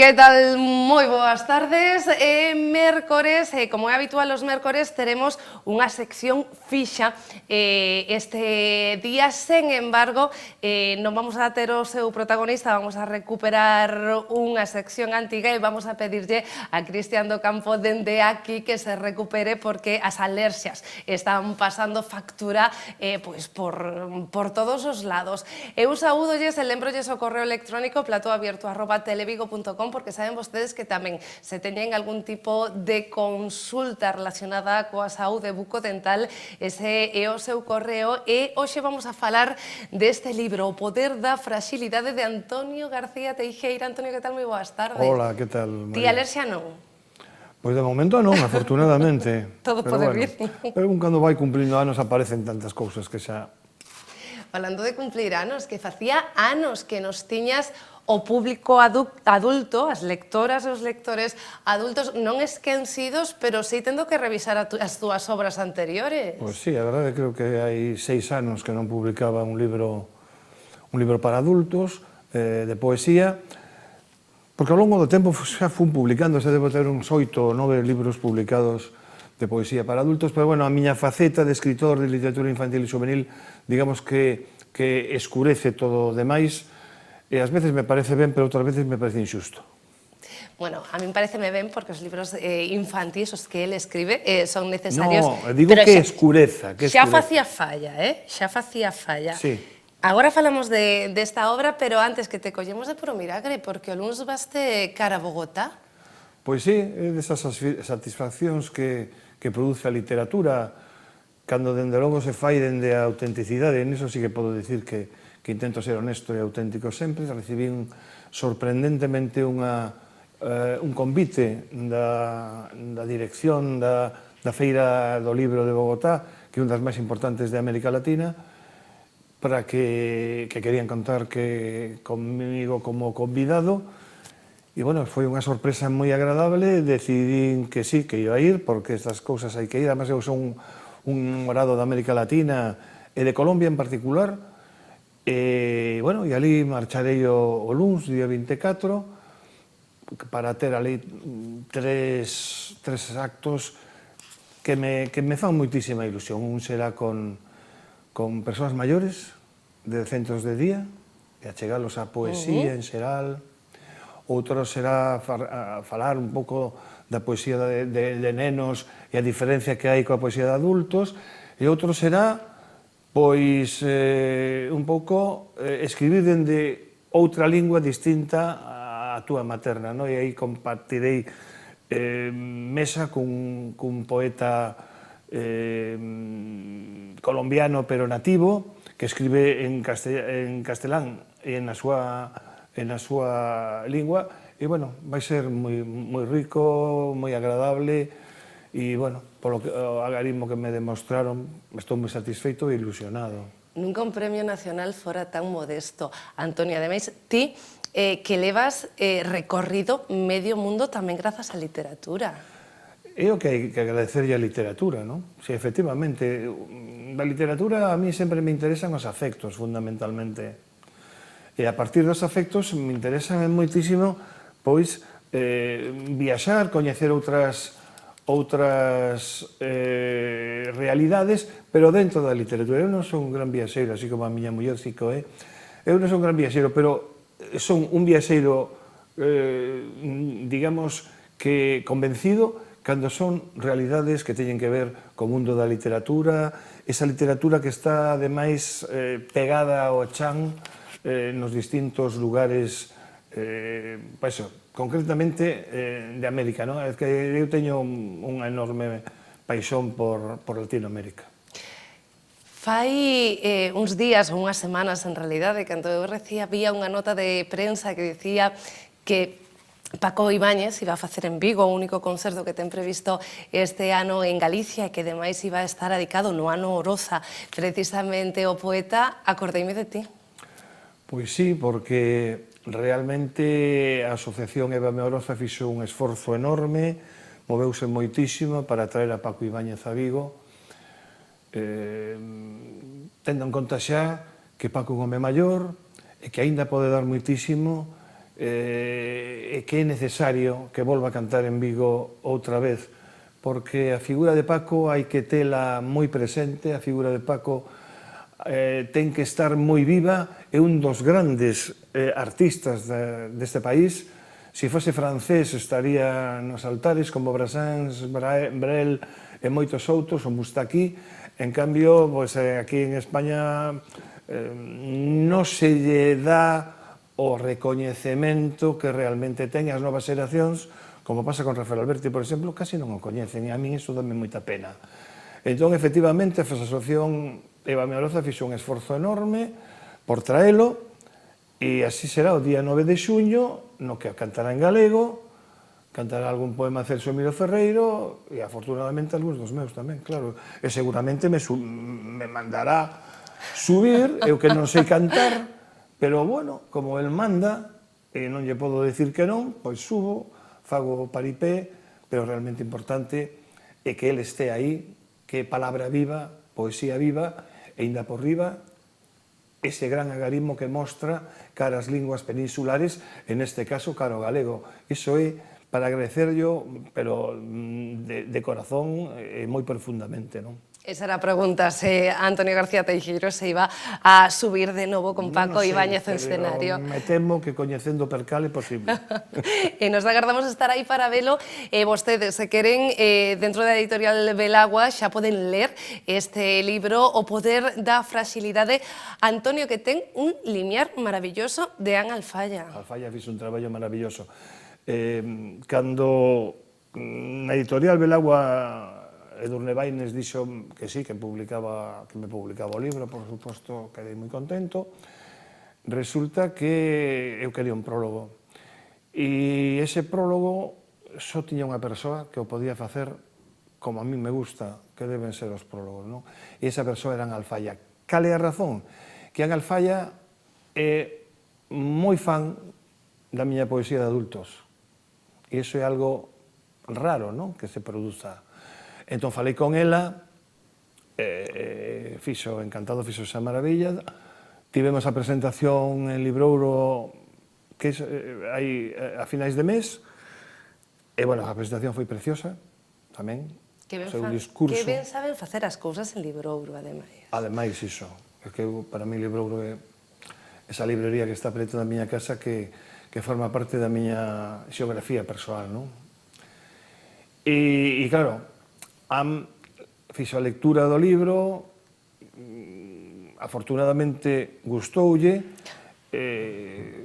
Que tal? Moi boas tardes. Mércores, como é habitual os mércores, teremos unha sección fixa este día. Sen embargo, non vamos a ter o seu protagonista, vamos a recuperar unha sección antiga e vamos a pedirlle a Cristian do Campo dende aquí que se recupere porque as alerxias están pasando factura pois por todos os lados. Eu saúdolles e lembrolles o correo electrónico platoabierto@televigo.com porque saben vostedes que tamén se teñen algún tipo de consulta relacionada coa saúde bucodental, ese é o seu correo. E hoxe vamos a falar deste libro, O poder da fragilidade, de Antonio García Teijeira. Antonio, que tal? Moi boas tardes. Hola, que tal, María? Ti alerxia non? Pois de momento non, afortunadamente. Todo pode vir. Pero cando vai cumplindo anos aparecen tantas cousas que xa... Falando de cumplir anos, que facía anos que nos tiñas o público adulto, as lectoras e os lectores adultos, non esquecidos, pero sí tendo que revisar as túas obras anteriores. Pois sí, a verdade creo que hai 6 anos que non publicaba un libro para adultos, de poesía, porque ao longo do tempo xa fun publicando, xa debo ter uns 8 ou 9 libros publicados de poesía para adultos, pero bueno, a miña faceta de escritor de literatura infantil e juvenil, digamos que escurece todo o demais, e ás veces me parece ben, pero outras veces me parece injusto. Bueno, a min pareceme ben porque os libros infantis, os que ele escribe, son necesarios. No, digo que escureza. Xa facía falla, xa facía falla. Sí. Agora falamos desta obra, pero antes que te collemos de puro milagre, porque o luns vaste cara a Bogotá. Pois sí, é desas satisfaccións que produce a literatura, cando dende logo se fai dende a autenticidade. Niso sí que podo dicir que intento ser honesto e auténtico sempre. Recibín sorprendentemente un convite da dirección da Feira do Libro de Bogotá, que é unha das máis importantes de América Latina, para que querían contar comigo como convidado. E, bueno, foi unha sorpresa moi agradable. Decidín que sí, que iba a ir, porque estas cousas hai que ir. Además, eu son un morado de América Latina e de Colombia en particular. E, bueno, e ali marcharei o luns, día 24, para ter ali tres actos que me fan moitísima ilusión. Un será con persoas maiores de centros de día, e achegalos á poesía en xeral. Outro será falar un pouco da poesía de nenos e a diferencia que hai coa poesía de adultos. E outro será pois un pouco escribir dende outra lingua distinta á túa materna, e aí compartirei mesa cun poeta colombiano pero nativo, que escribe en castelán e na súa lingua, e, bueno, vai ser moi rico, moi agradable. E, bueno, polo agarimo que me demostraron, estou moi satisfeito e ilusionado. Nunca un premio nacional fora tan modesto. Antonio, ademais, ti que levas recorrido medio mundo tamén grazas á literatura. É o que hai que agradecerlle a literatura, non? Si, efectivamente, da literatura a mí sempre me interesan os afectos, fundamentalmente. E a partir dos afectos me interesan moitísimo, pois, viaxar, coñecer outras realidades, pero dentro da literatura. Eu non son un gran viaxeiro, así como a miña muller sí que é. Eu non son un gran viaxeiro, pero son un viaxeiro, digamos, que convencido cando son realidades que teñen que ver co mundo da literatura, esa literatura que está, ademais, pegada ao chan nos distintos lugares, concretamente de América, non? É que eu teño unha enorme paixón por Latinoamérica. Fai uns días ou unhas semanas, en realidade, cando eu recibía unha nota de prensa que dicía que Paco Ibáñez iba a facer en Vigo o único concerto que ten previsto este ano en Galicia e que, ademais, iba a estar dedicado no ano Oroza, precisamente o poeta. Acordeime de ti. Pois sí, porque realmente a Asociación Eva Oroza fixo un esforzo enorme, moveuse moitísimo para traer a Paco Ibáñez a Vigo, tendo en conta xa que Paco é un home maior e que aínda pode dar moitísimo, e que é necesario que volva a cantar en Vigo outra vez, porque a figura de Paco hai que tela moi presente, a figura de Paco ten que estar moi viva, é un dos grandes artistas deste país. Se fose francés estaría nos altares como Brassens, Brel e moitos outros, o Moustaki. En cambio, aquí en España non se lle dá o recoñecemento que realmente ten as novas xeracións, como pasa con Rafael Alberti, por exemplo, casi non o coñecen, e a min iso dame moita pena. Entón, efectivamente, a Asociación Eva Miaroza fixo un esforzo enorme por traelo, e así será o día 9 de xuño, no que cantará en galego, cantará algún poema de Celso Emilio Ferreiro, e afortunadamente algúns dos meus tamén, claro. E seguramente me mandará subir, eu que non sei cantar, pero, bueno, como el manda, e non lle podo decir que non, pois subo, fago o paripé, pero realmente importante é que el este aí, que é palabra viva, poesía viva, e ainda por riba, ese gran agarismo que mostra cara as linguas peninsulares, en este caso cara ao galego. Iso é para agradecerlo, pero de corazón e moi profundamente, non? Esa era a pregunta, se Antonio García Teijeiro se iba a subir de novo con Paco Ibáñez ao escenario. Me temo que coñecendo Percal é posible. E nos agardamos estar aí para velo. Vostedes, se queren, dentro da editorial Belagua, xa poden ler este libro, O poder da fragilidade. Antonio, que ten un limiar maravilloso de Ana Alfaya. Alfaya fixo un traballo maravilloso. Cando na editorial Belagua Edurne Baines dixo que sí, que me publicaba o libro, por suposto, quedei moi contento. Resulta que eu quería un prólogo. E ese prólogo só tiña unha persoa que o podía facer como a mí me gusta, que deben ser os prólogos, non? E esa persoa era Ana Alfaya. Cal é a razón? Que Ana Alfaya é moi fan da miña poesía de adultos. E iso é algo raro, non? Que se produza. Entón falei con ela, encantado, fixo esa maravilla, tivemos a presentación en Librouro que hai a finais de mes, e, bueno, a presentación foi preciosa, tamén, o seu discurso. Que ben saben facer as cousas en Librouro, ademais. Ademais, iso, que para mí Librouro é esa librería que está preto da miña casa que forma parte da miña xeografía persoal, non? E claro, fixo a lectura do libro, afortunadamente gustoulle,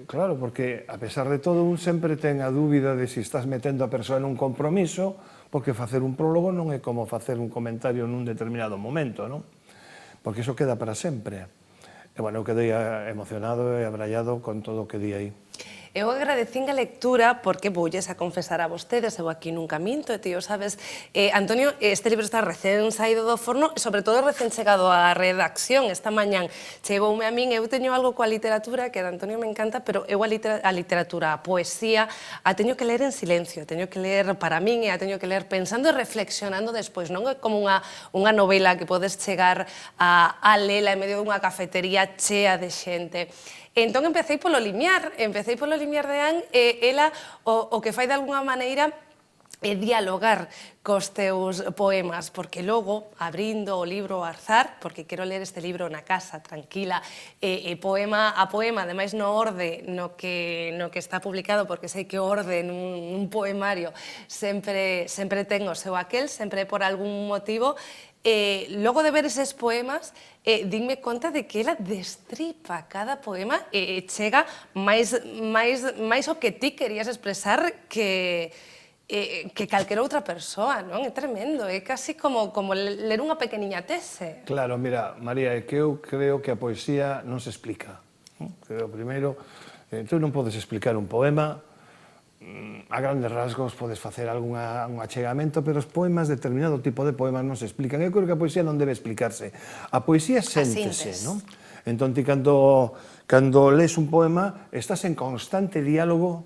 claro, porque a pesar de todo un sempre ten a dúbida de se estás metendo a persoa nun compromiso, porque facer un prólogo non é como facer un comentario nun determinado momento, non? Porque iso queda para sempre. E, bueno, eu quedei emocionado e abraiado con todo o que di aí. Eu agradecín a lectura porque voulles a confesar a vostedes, eu aquí nunca minto, e tío, sabes, Antonio, este libro está recén saído do forno e sobre todo recén chegado á redacción esta mañán. Chegoume a min, eu teño algo coa literatura que a Antonio me encanta, pero eu a literatura, a poesía, a teño que ler en silencio, a teño que ler para min e a teño que ler pensando e reflexionando despois, non é como unha novela que podes chegar a lela en medio dunha cafetería chea de xente. Entón empecei polo limiar de Anne, e ela o que fai de alguna maneira é dialogar cos teus poemas, porque logo, abrindo o libro ao azar, porque quero ler este libro na casa, tranquila, e poema a poema, ademais no orde no que está publicado, porque sei que o orde nun poemario sempre ten o seu aquel, sempre por algún motivo. Logo de ver eses poemas, dinme conta de que ela destripa cada poema e chega máis o que ti querías expresar que calquera outra persoa, non? É tremendo, é casi como ler unha pequeniña tese. Claro, mira, María, é que eu creo que a poesía non se explica. Creo, primeiro, tú non podes explicar un poema, a grandes rasgos podes facer un achegamento, pero os poemas, determinado tipo de poemas, non se explican. Eu creo que a poesía non debe explicarse. A poesía séntese, non? Entón, ti, cando lees un poema, estás en constante diálogo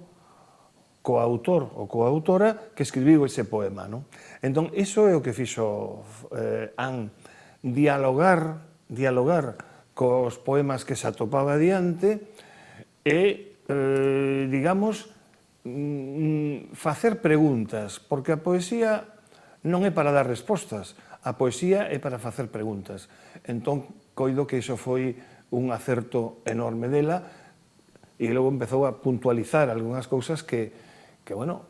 co autor ou coa autora que escribiu ese poema, non? Entón, iso é o que fixo Anne, dialogar cos poemas que se atopaba adiante e digamos, facer preguntas, porque a poesía non é para dar respostas, a poesía é para facer preguntas. Entón, coido que iso foi un acerto enorme dela, e logo empezou a puntualizar algunhas cousas que bueno,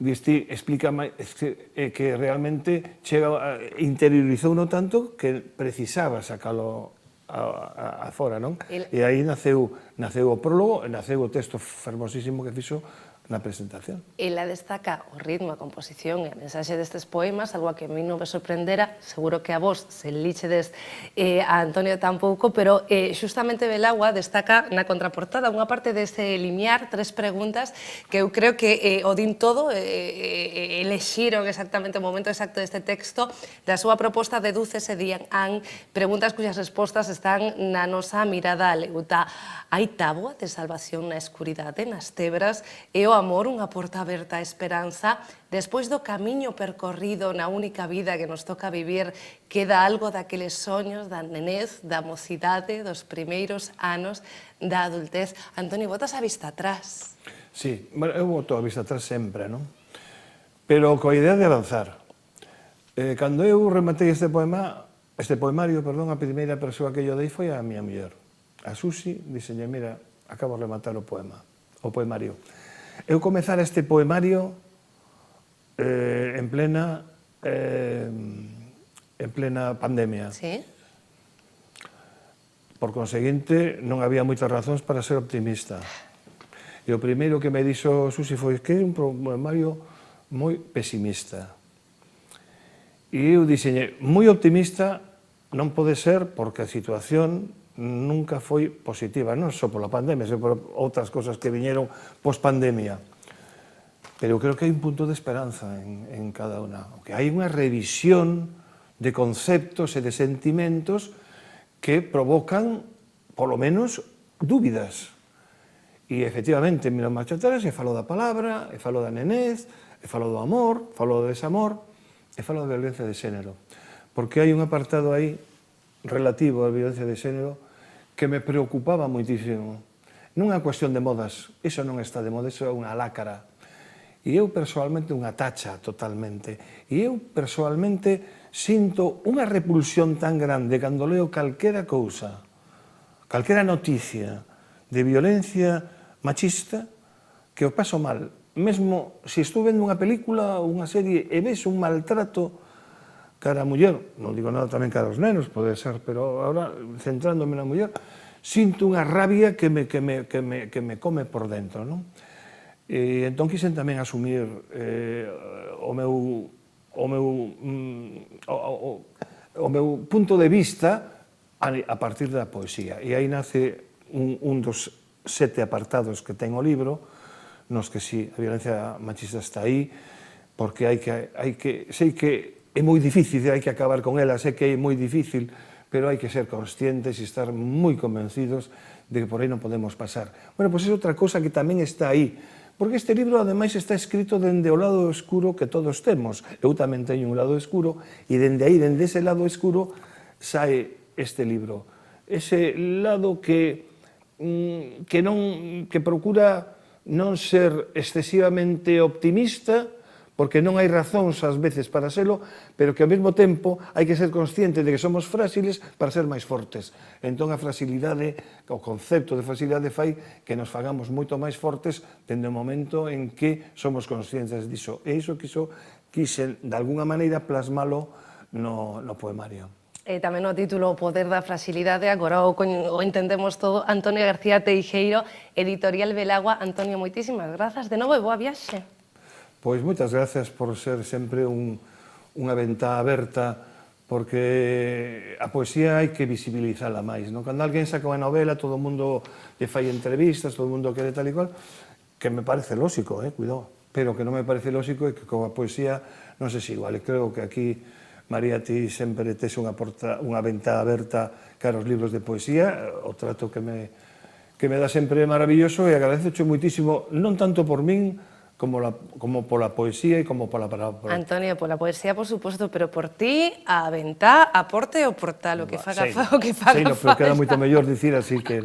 diste, explica que realmente interiorizou no tanto que precisaba sacalo a fora, non? E aí naceu o prólogo, naceu o texto fermosísimo que fixo na presentación. Ela destaca o ritmo, a composición e a mensaxe destes poemas, algo que a mí non me sorprendera, seguro que a vos se líchedes a Antonio tampouco, pero xustamente Belagua destaca na contraportada unha parte deste limiar, 3 preguntas, que eu creo que o din todo, elexiron exactamente o momento exacto deste texto, da súa proposta dedúcese dían preguntas cuyas respostas están na nosa mirada aleuta. Hai táboa de salvación na escuridade, nas tebras, e o amor unha porta aberta á esperanza. Despois do camiño percorrido na única vida que nos toca vivir, queda algo daqueles soños da nenez, da mocidade, dos primeiros anos da adultez. Antonio, botas a vista atrás. Sí, eu boto a vista atrás sempre, non? Pero coa idea de avanzar. Cando eu rematei este poemario, a primeira persoa que yo dei foi a miña muller. A Susi, dixenlle, mira, acabo de rematar o poemario. Eu comezara este poemario en plena pandemia. Sí. Por conseguinte, non había moitas razóns para ser optimista. E o primeiro que me dixo Susi foi que é un poemario moi pesimista. E eu dixenlle, moi optimista non pode ser porque a situación nunca foi positiva, non só pola pandemia, sino por outras cosas que viñeron post-pandemia. Pero eu creo que hai un punto de esperanza en cada unha. Que hai unha revisión de conceptos e de sentimentos que provocan, polo menos, dúbidas. E, efectivamente, miro marcha atrás e falo da palabra, e falo da nenez, e falo do amor, falo do desamor, e falo da violencia de xénero. Porque hai un apartado aí relativo á violencia de xénero que me preocupaba moitísimo. Non é cuestión de modas, iso non está de moda, iso é unha lácara. E eu, persoalmente, unha tacha totalmente. E eu, persoalmente, sinto unha repulsión tan grande cando leo calquera cousa, calquera noticia de violencia machista, que o paso mal. Mesmo se estou vendo unha película ou unha serie e ves un maltrato cara a muller, non digo nada tamén cara aos nenos, pode ser, pero agora, centrándome na muller, sinto unha rabia que me come por dentro, non? E entón quixen tamén asumir o meu punto de vista a partir da poesía. E aí nace un dos 7 apartados que ten o libro, nos que sí, a violencia machista está aí, porque sei que é moi difícil, hai que acabar con ela, sei que é moi difícil, pero hai que ser conscientes e estar moi convencidos de que por aí non podemos pasar. Bueno, pois é outra cousa que tamén está aí, porque este libro, ademais, está escrito dende o lado escuro que todos temos. Eu tamén teño un lado escuro, e dende aí, dende ese lado escuro, sae este libro. Ese lado que procura non ser excesivamente optimista, porque non hai razóns ás veces para selo, pero que ao mesmo tempo hai que ser consciente de que somos frágiles para ser máis fortes. Entón a fragilidade, o concepto de fragilidade fai que nos fagamos moito máis fortes dende o momento en que somos conscientes diso. E iso quixen, de alguna maneira, plasmalo no poemario. E tamén o título O poder da fragilidade, agora o entendemos todo. Antonio García Teijeiro, Editorial Belagua. Antonio, moitísimas grazas de novo e boa viaxe. Pois moitas gracias por ser sempre unha ventá aberta, porque a poesía hai que visibilizala máis, non? Cando alguén saca unha novela, todo o mundo lle fai entrevistas, todo o mundo quere tal e cual, que me parece lógico, cuidado, pero que non me parece lógico é que con a poesía non se igual. E creo que aquí, María, ti sempre tes unha ventá aberta cara aos libros de poesía, o trato que me dá sempre maravilloso, e agradezoche moitísimo, non tanto por min, como pola poesía e como pola palabra. Antonio, pola poesía, por suposto, pero por ti, a ventá, a porta e o portal, o que faga falta. Pero queda moito mellor dicir así que...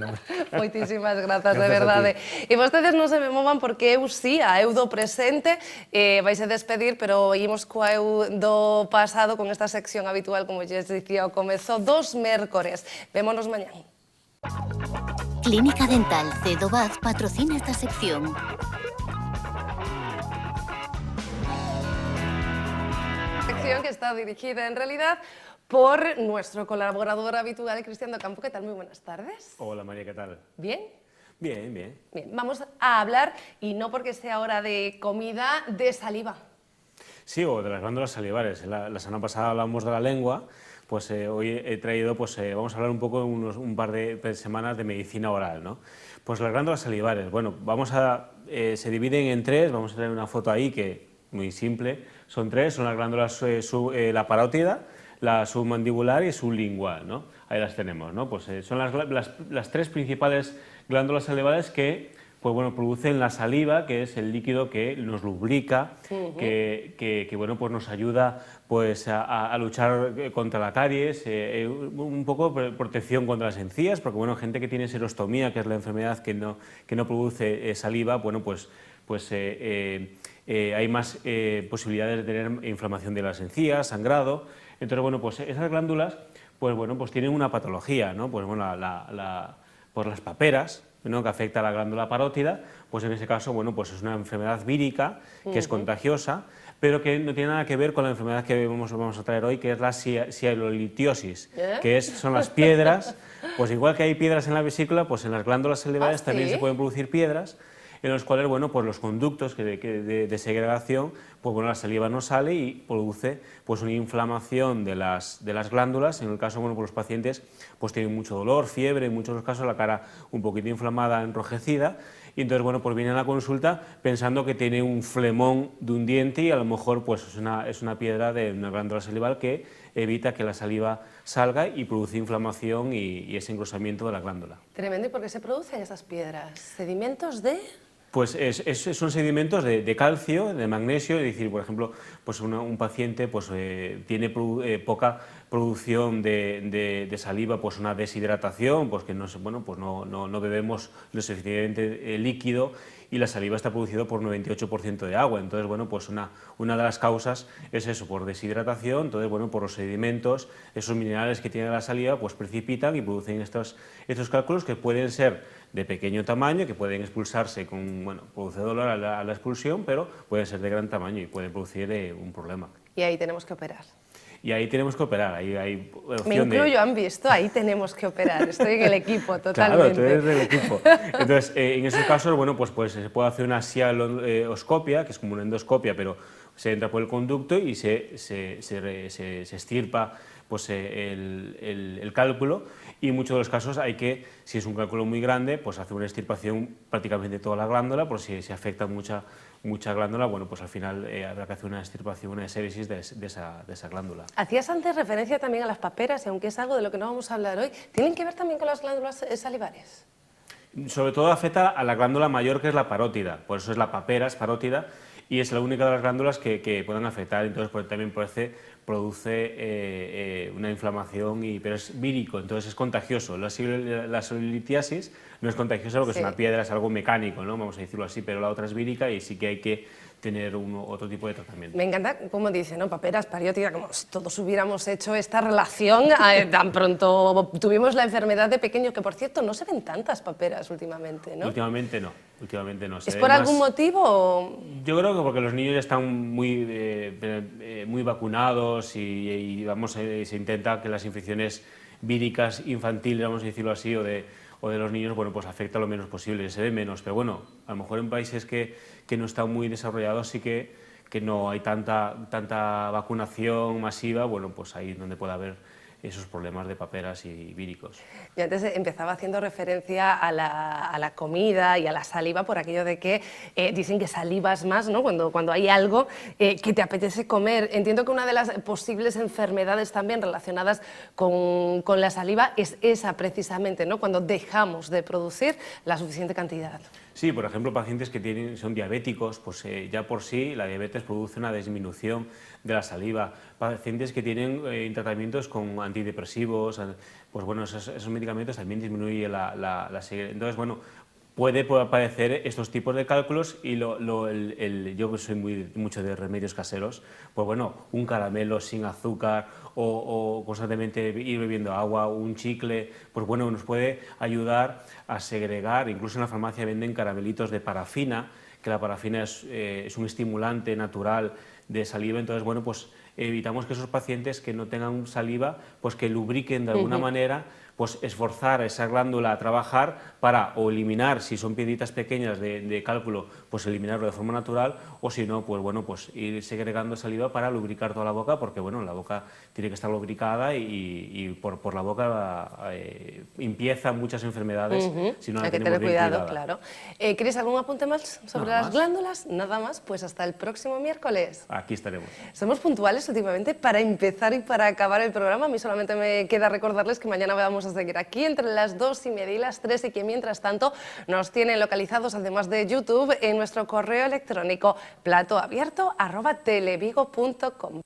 Moitísimas grazas, de Grazas a verdade. ti. E vostedes non se me movan porque eu sí, a eu do presente, vaise despedir, pero imos coa eu do pasado con esta sección habitual, como lles dicía ao comezo, dos mércores. Vémonos mañán. Clínica Dental Cedobaz patrocina esta sección. Sección que está dirigida en realidad por nuestro colaborador habitual, Cristian do Campo. ¿Qué tal? Muy buenas tardes. Hola María, ¿qué tal? ¿Bien? Bien, bien. Bien, vamos a hablar, y no porque sea hora de comida, de saliva. Sí, o de las glándulas salivares. La semana pasada hablamos de la lengua, pues hoy he traído, vamos a hablar un poco un par de semanas de medicina oral, ¿no? Pues las glándulas salivares, bueno, se dividen en tres, vamos a tener una foto ahí que muy simple, son tres, son las glándulas, la parótida, la submandibular y sublingual, ¿no? Ahí las tenemos, ¿no? Pues son las tres principales glándulas salivares que producen la saliva, que es el líquido que nos lubrica, que bueno, pues nos ayuda pues, a luchar contra la caries, un poco protección contra las encías, porque bueno, gente que tiene serostomía, que es la enfermedad que no produce saliva, bueno, pues hay más posibilidades de tener inflamación de las encías, sangrado. Entonces, bueno, pues esas glándulas pues tienen una patología, ¿no? Pues bueno, por las paperas, ¿no? Que afecta a la glándula parótida, pues en ese caso, bueno, pues es una enfermedad vírica que es contagiosa, pero que no tiene nada que ver con la enfermedad que vamos a traer hoy, que es la sialolitiosis, que son las piedras. Pues igual que hay piedras en la vesícula, pues en las glándulas salivares también se pueden producir piedras, en los cuales, bueno, pues los conductos de segregación, pues bueno, la saliva no sale y produce pues una inflamación de las glándulas. En el caso, bueno, pues los pacientes pues tienen mucho dolor, fiebre, en muchos de los casos la cara un poquito inflamada, enrojecida, y entonces, bueno, pues vienen a la consulta pensando que tiene un flemón de un diente y a lo mejor pues es una piedra de una glándula salival que evita que la saliva salga y produce inflamación y ese engrosamiento de la glándula. Tremendo. ¿Y por qué se producen esas piedras? ¿Sedimentos de...? Pues son sedimentos de calcio, de magnesio, es decir, por ejemplo, pues un paciente pues, tiene poca producción de saliva, pues una deshidratación, pues que no bebemos lo suficientemente líquido y la saliva está producida por 98% de agua. Entonces, bueno, pues una de las causas es eso, por deshidratación. Entonces, bueno, por los sedimentos, esos minerales que tiene la saliva, pues precipitan y producen estos cálculos que pueden ser de pequeño tamaño, que pueden expulsarse produce dolor a la expulsión, pero pueden ser de gran tamaño y pueden producir un problema. Y ahí tenemos que operar. Y ahí tenemos que operar, ahí hay opción. Me incluyo, han visto, ahí tenemos que operar, estoy en el equipo totalmente. Claro, tú eres del equipo. Entonces, en esos casos, bueno, pues se puede hacer una sialoscopia, que es como una endoscopia, pero se entra por el conducto y se extirpa pues, el cálculo, y en muchos de los casos si es un cálculo muy grande, pues hacer una extirpación prácticamente de toda la glándula, por si se afecta mucha glándula, bueno, pues al final habrá que hacer una extirpación, una exéresis de esa glándula. Hacías antes referencia también a las paperas, y aunque es algo de lo que no vamos a hablar hoy, ¿tienen que ver también con las glándulas salivares? Sobre todo afecta a la glándula mayor, que es la parótida, por eso es la papera, es parótida, y es la única de las glándulas que pueden afectar. Entonces también produce una inflamación, pero es vírico, entonces es contagioso. La sialolitiasis no es contagiosa porque es una piedra, es algo mecánico, ¿no? Vamos a decirlo así, pero la otra es vírica y sí que hay que tener otro tipo de tratamiento. Me encanta cómo dice, ¿no? Paperas, parótida, como si todos hubiéramos hecho esta relación tan pronto tuvimos la enfermedad de pequeño, que por cierto no se ven tantas paperas últimamente, ¿no? Últimamente no. ¿Es por algún motivo? Yo creo que porque los niños ya están muy vacunados y se intenta que las infecciones víricas infantiles, vamos a decirlo así, o de los niños, bueno, pues afecta lo menos posible, se ve menos, pero bueno, a lo mejor en países que no están muy desarrollados sí que no hay tanta vacunación masiva, bueno, pues ahí es donde puede haber esos problemas de paperas y víricos. Yo antes empezaba haciendo referencia a la comida y a la saliva por aquello de que dicen que salivas más, ¿no? Cuando hay algo que te apetece comer. Entiendo que una de las posibles enfermedades también relacionadas con la saliva es esa precisamente, ¿no? Cuando dejamos de producir la suficiente cantidad. Sí, por ejemplo, pacientes que son diabéticos, pues ya por sí la diabetes produce una disminución de la saliva. Pacientes que tienen tratamientos con antidepresivos, pues bueno, esos medicamentos también disminuyen la saliva. Entonces, bueno, puede aparecer estos tipos de cálculos y yo soy mucho de remedios caseros, pues bueno, un caramelo sin azúcar o constantemente ir bebiendo agua, un chicle, pues bueno, nos puede ayudar a segregar. Incluso en la farmacia venden caramelitos de parafina, que la parafina es un estimulante natural de saliva. Entonces, bueno, pues evitamos que esos pacientes que no tengan saliva, pues que lubriquen de alguna manera, pues esforzar a esa glándula a trabajar para o eliminar, si son piedritas pequeñas de cálculo, pues eliminarlo de forma natural, o si no, pues bueno, pues ir segregando saliva para lubricar toda la boca, porque bueno, la boca tiene que estar lubricada y por la boca empiezan muchas enfermedades si no la Hay que tenemos tener bien cuidado, cuidada. claro. ¿Quieres algún apunte más sobre Nada las más. glándulas? Nada más, pues hasta el próximo miércoles. Aquí estaremos. Somos puntuales últimamente para empezar y para acabar el programa. A mí solamente me queda recordarles que mañana vamos a seguir aquí entre las 2:30 y las 3 y que mientras tanto nos tienen localizados, además de YouTube, en nuestro correo electrónico platoabierto@televigo.com.